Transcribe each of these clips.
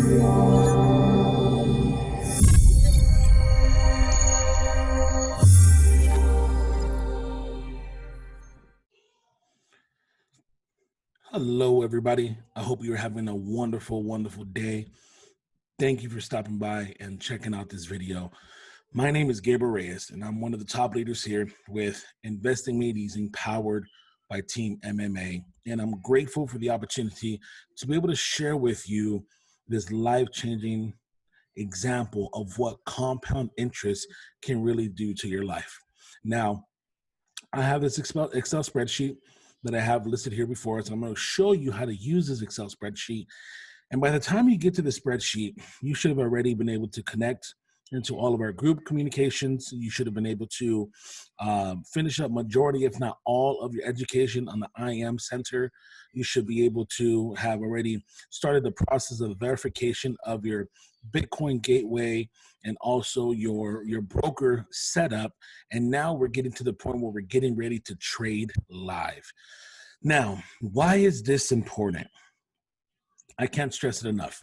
Hello, everybody. I hope you're having a wonderful, wonderful day. Thank you for stopping by and checking out this video. My name is Gabriel Reyes, and I'm one of the top leaders here with Investing Made Easy, powered by Team MMA. And I'm grateful for the opportunity to be able to share with you this life-changing example of what compound interest can really do to your life. Now, I have this Excel spreadsheet that I have listed here before us, and I'm going to show you how to use this Excel spreadsheet. And by the time you get to the spreadsheet, you should have already been able to connect into all of our group communications. You should have been able to finish up majority, if not all, of your education on the IM Center. You should be able to have already started the process of verification of your Bitcoin gateway and also your broker setup. And now we're getting to the point where we're getting ready to trade live. Now, why is this important? I can't stress it enough.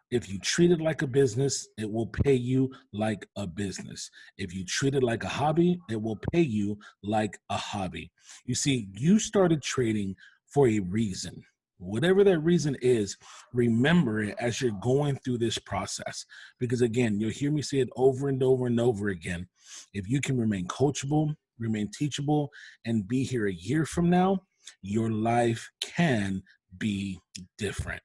If you treat it like a business, it will pay you like a business. If you treat it like a hobby, it will pay you like a hobby. You see, you started trading for a reason. Whatever that reason is, remember it as you're going through this process. Because again, you'll hear me say it over and over and over again. If you can remain coachable, remain teachable, and be here a year from now, your life can be different.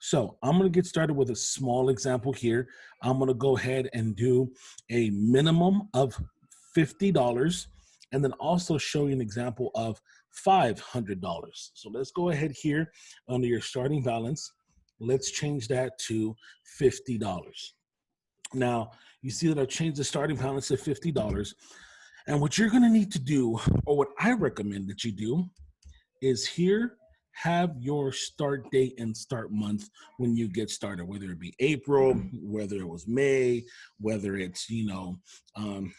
So I'm going to get started with a small example here. I'm going to go ahead and do a minimum of $50 and then also show you an example of $500. So let's go ahead here under your starting balance. Let's change that to $50. Now, you see that I've changed the starting balance to $50. And what you're going to need to do, or what I recommend that you do, is here have your start date and start month when you get started, whether it be April, whether it was May, whether it's,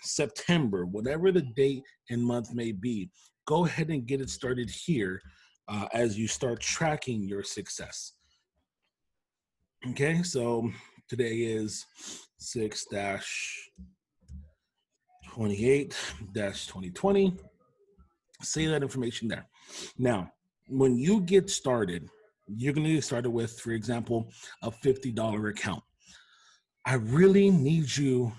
September, whatever the date and month may be. Go ahead and get it started here as you start tracking your success. Okay, so today is 6-28-2020. Say that information there. Now, when you get started, you're going to get started with, for example, a $50 account. I really need you,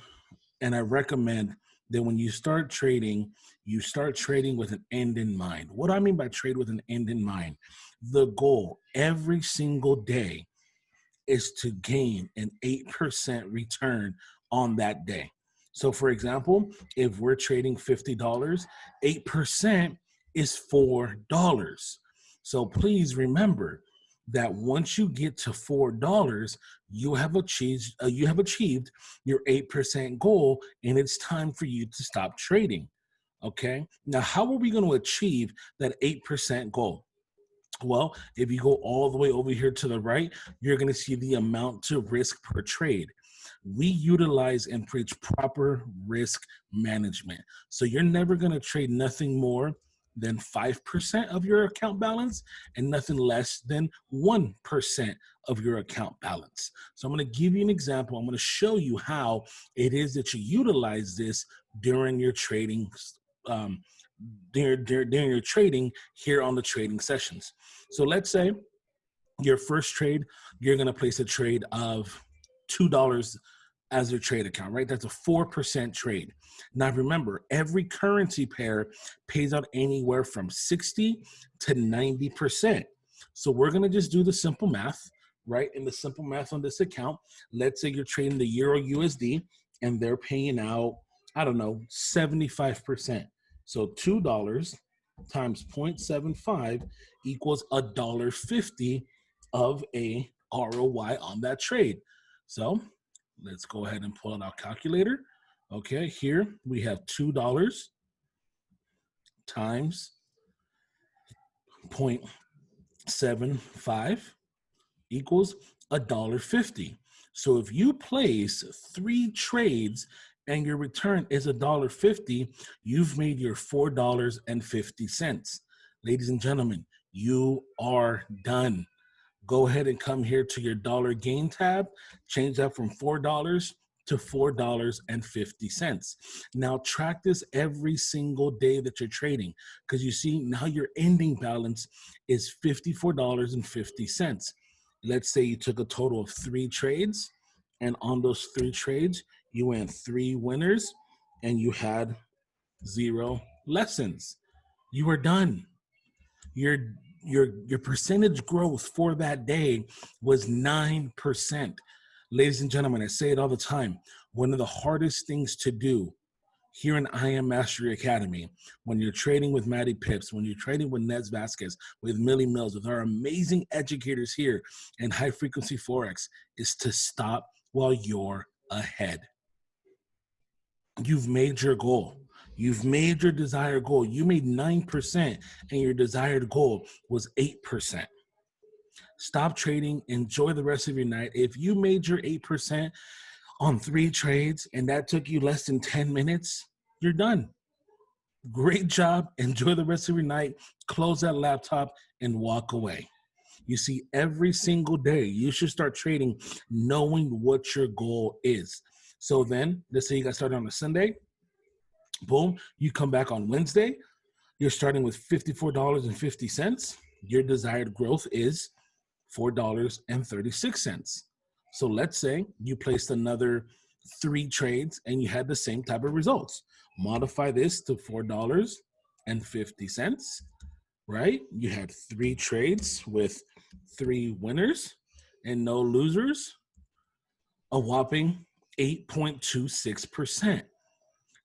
and I recommend that when you start trading, you start trading with an end in mind. What do I mean by trade with an end in mind? The goal every single day is to gain an 8% return on that day. So for example, if we're trading $50, 8% is $4. So please remember that once you get to $4, you have achieved your 8% goal, and it's time for you to stop trading. Okay. Now, how are we going to achieve that 8% goal? Well, if you go all the way over here to the right, you're going to see the amount to risk per trade. We utilize and preach proper risk management. So you're never going to trade nothing more than 5% of your account balance and nothing less than 1% of your account balance. So I'm going to give you an example. I'm going to show you how it is that you utilize this during your trading during your trading here on the trading sessions. So let's say your first trade, you're going to place a trade of $2 as your trade account, right? That's a 4% trade. Now remember, every currency pair pays out anywhere from 60 to 90%. So we're going to just do the simple math, right? And the simple math on this account, let's say you're trading the Euro USD and they're paying out, I don't know, 75%. So $2 times 0.75 equals $1.50 of a ROI on that trade. So let's go ahead and pull out our calculator. Okay, here we have $2 times 0.75 equals $1.50. So if you place 3 trades and your return is $1.50, you've made your $4.50. Ladies and gentlemen, you are done. Go ahead and come here to your dollar gain tab, change that from $4 to $4.50. Now track this every single day that you're trading, because you see now your ending balance is $54.50. Let's say you took a total of 3 trades, and on those 3 trades, you went 3 winners and you had 0 lessons. You are done. Your percentage growth for that day was 9%. Ladies and gentlemen, I say it all the time. One of the hardest things to do here in I Am Mastery Academy, when you're trading with Maddie Pips, when you're trading with Nez Vasquez, with Millie Mills, with our amazing educators here in High Frequency Forex, is to stop while you're ahead. You've made your goal. You've made your desired goal. You made 9% and your desired goal was 8%. Stop trading. Enjoy the rest of your night. If you made your 8% on 3 trades and that took you less than 10 minutes, you're done. Great job. Enjoy the rest of your night. Close that laptop and walk away. You see, every single day, you should start trading knowing what your goal is. So then, let's say you got started on a Sunday. Boom, you come back on Wednesday. You're starting with $54.50. Your desired growth is $4.36. So let's say you placed another 3 trades and you had the same type of results. Modify this to $4.50, right? You had 3 trades with 3 winners and no losers, a whopping 8.26%.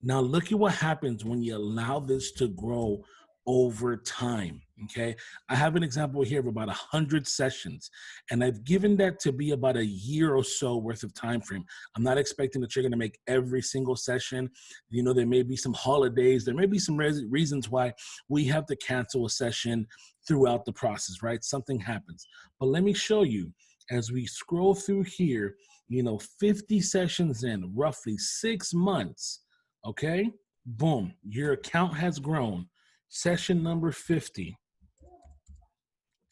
Now look at what happens when you allow this to grow over time, okay? I have an example here of about 100 sessions, and I've given that to be about a year or so worth of time frame. I'm not expecting that you're gonna make every single session. You know, there may be some holidays, there may be some reasons why we have to cancel a session throughout the process, right? Something happens. But let me show you, as we scroll through here, you know, 50 sessions in, roughly 6 months, okay? Boom, your account has grown. Session number 50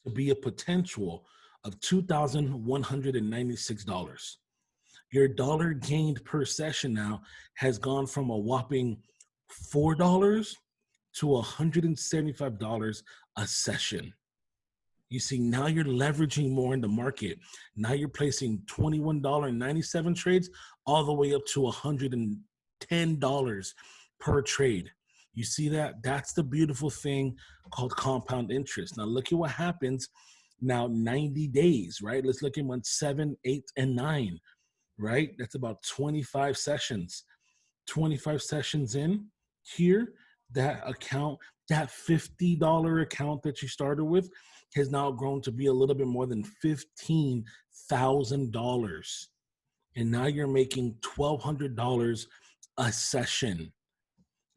to be a potential of $2,196. Your dollar gained per session now has gone from a whopping $4 to $175 a session. You see, now you're leveraging more in the market. Now you're placing $21.97 trades all the way up to $110 per trade. You see that? That's the beautiful thing called compound interest. Now look at what happens now 90 days, right? Let's look at month 7, 8, and 9, right? That's about 25 sessions. 25 sessions in here, that account, that $50 account that you started with has now grown to be a little bit more than $15,000. And now you're making $1,200 a session.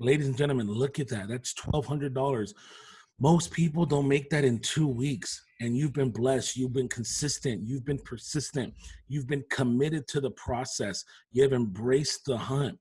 Ladies and gentlemen, look at that. That's $1,200. Most people don't make that in 2 weeks. And you've been blessed. You've been consistent. You've been persistent. You've been committed to the process. You have embraced the hunt.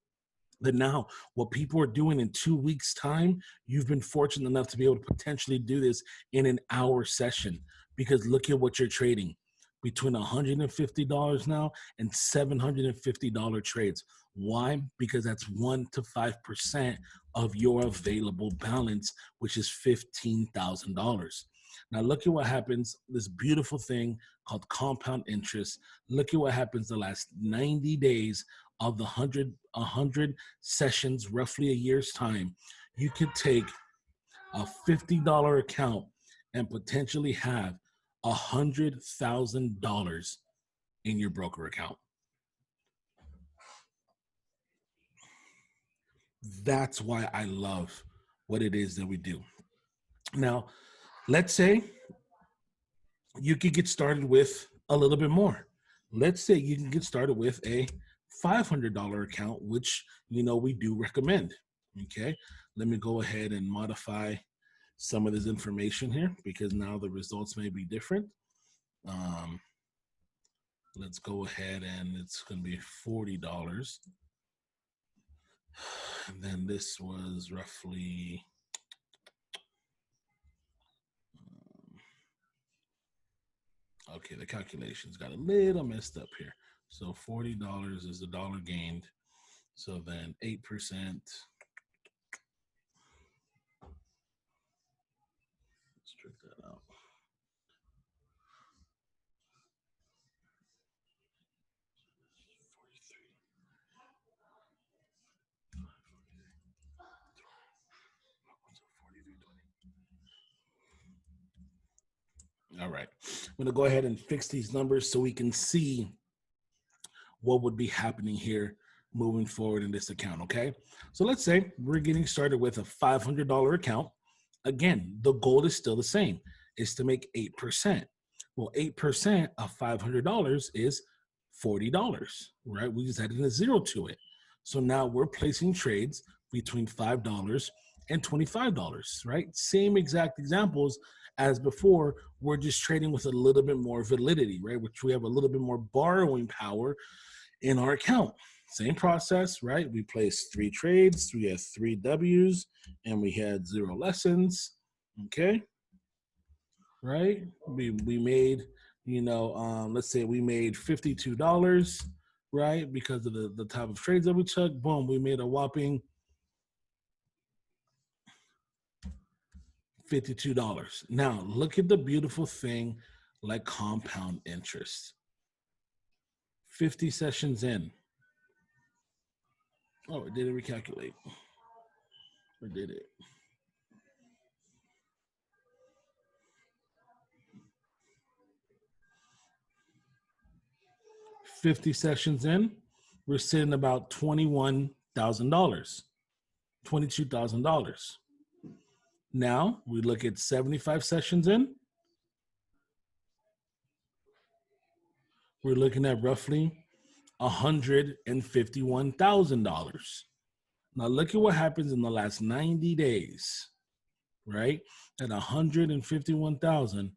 But now, what people are doing in 2 weeks' time, you've been fortunate enough to be able to potentially do this in an hour session. Because look at what you're trading. Between $150 now and $750 trades. Why? Because that's 1 to 5% of your available balance, which is $15,000. Now look at what happens, this beautiful thing called compound interest. Look at what happens the last 90 days of the 100 sessions, roughly a year's time. You could take a $50 account and potentially have $100,000 in your broker account. That's why I love what it is that we do. Now, let's say you could get started with a little bit more. Let's say you can get started with a $500 account, which, you know, we do recommend. Okay, let me go ahead and modify some of this information here because now the results may be different. Let's go ahead and it's going to be $40. And then this was roughly Okay, the calculations got a little messed up here. So $40 is the dollar gained. So then 8%. Let's check that out. All right. I'm going to go ahead and fix these numbers so we can see what would be happening here moving forward in this account, okay? So let's say we're getting started with a $500 account. Again, the goal is still the same, is to make 8%. Well, 8% of $500 is $40, right? We just added a zero to it. So now we're placing trades between $5 and $25, right? Same exact examples as before. We're just trading with a little bit more validity, right? Which we have a little bit more borrowing power in our account. Same process, right? We placed 3 trades, we had 3 W's, and we had 0 lessons. Okay, right? We made, let's say we made $52, right? Because of the type of trades that we took. Boom, we made a whopping $52. Now look at the beautiful thing like compound interest. 50 sessions in. Oh, it didn't recalculate. Or did it? $50 sessions in, we're sitting about $21,000, $22,000. Now we look at 75 sessions in, we're looking at roughly $151,000. Now look at what happens in the last 90 days, right? That 151,000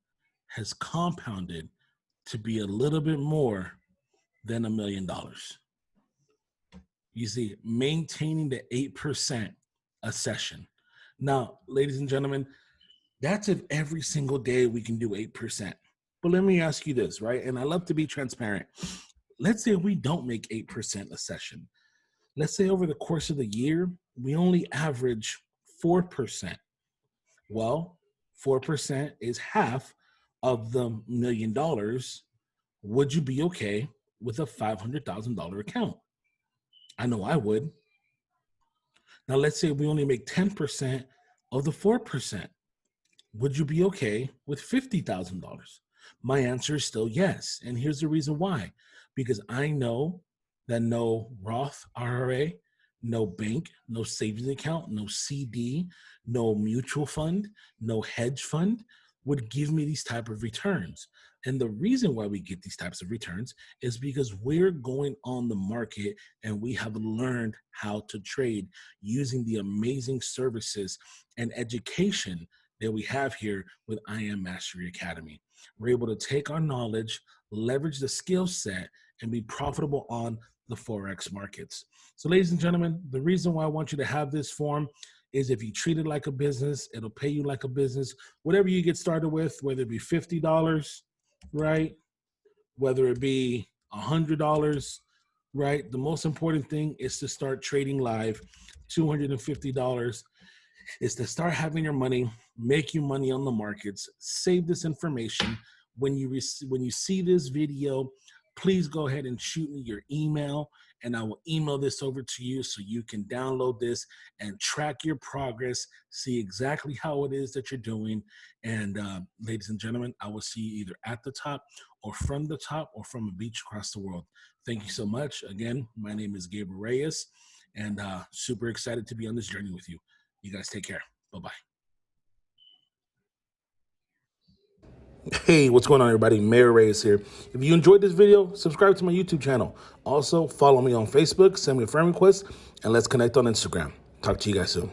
has compounded to be a little bit more than $1 million. You see, maintaining the 8% a session. Now, ladies and gentlemen, that's if every single day we can do 8%. But let me ask you this, right? And I love to be transparent. Let's say we don't make 8% a session. Let's say over the course of the year, we only average 4%. Well, 4% is half of the $1 million. Would you be okay with a $500,000 account? I know I would. Now, let's say we only make 10% of the 4%. Would you be okay with $50,000? My answer is still yes. And here's the reason why. Because I know that no Roth IRA, no bank, no savings account, no CD, no mutual fund, no hedge fund would give me these type of returns. And the reason why we get these types of returns is because we're going on the market and we have learned how to trade using the amazing services and education that we have here with I Am Mastery Academy. We're able to take our knowledge, leverage the skill set, and be profitable on the Forex markets. So ladies and gentlemen, the reason why I want you to have this form is if you treat it like a business, it'll pay you like a business. Whatever you get started with, whether it be $50, right? Whether it be $100, right? The most important thing is to start trading live. $250 is to start having your money, make you money on the markets. Save this information. When you see this video, please go ahead and shoot me your email, and I will email this over to you so you can download this and track your progress, see exactly how it is that you're doing. And ladies and gentlemen, I will see you either at the top or from the top or from a beach across the world. Thank you so much. Again, my name is Gabriel Reyes, and super excited to be on this journey with you. You guys take care. Bye-bye. Hey, what's going on, everybody? Mayor Reyes here. If you enjoyed this video, subscribe to my YouTube channel. Also, follow me on Facebook, send me a friend request, and let's connect on Instagram. Talk to you guys soon.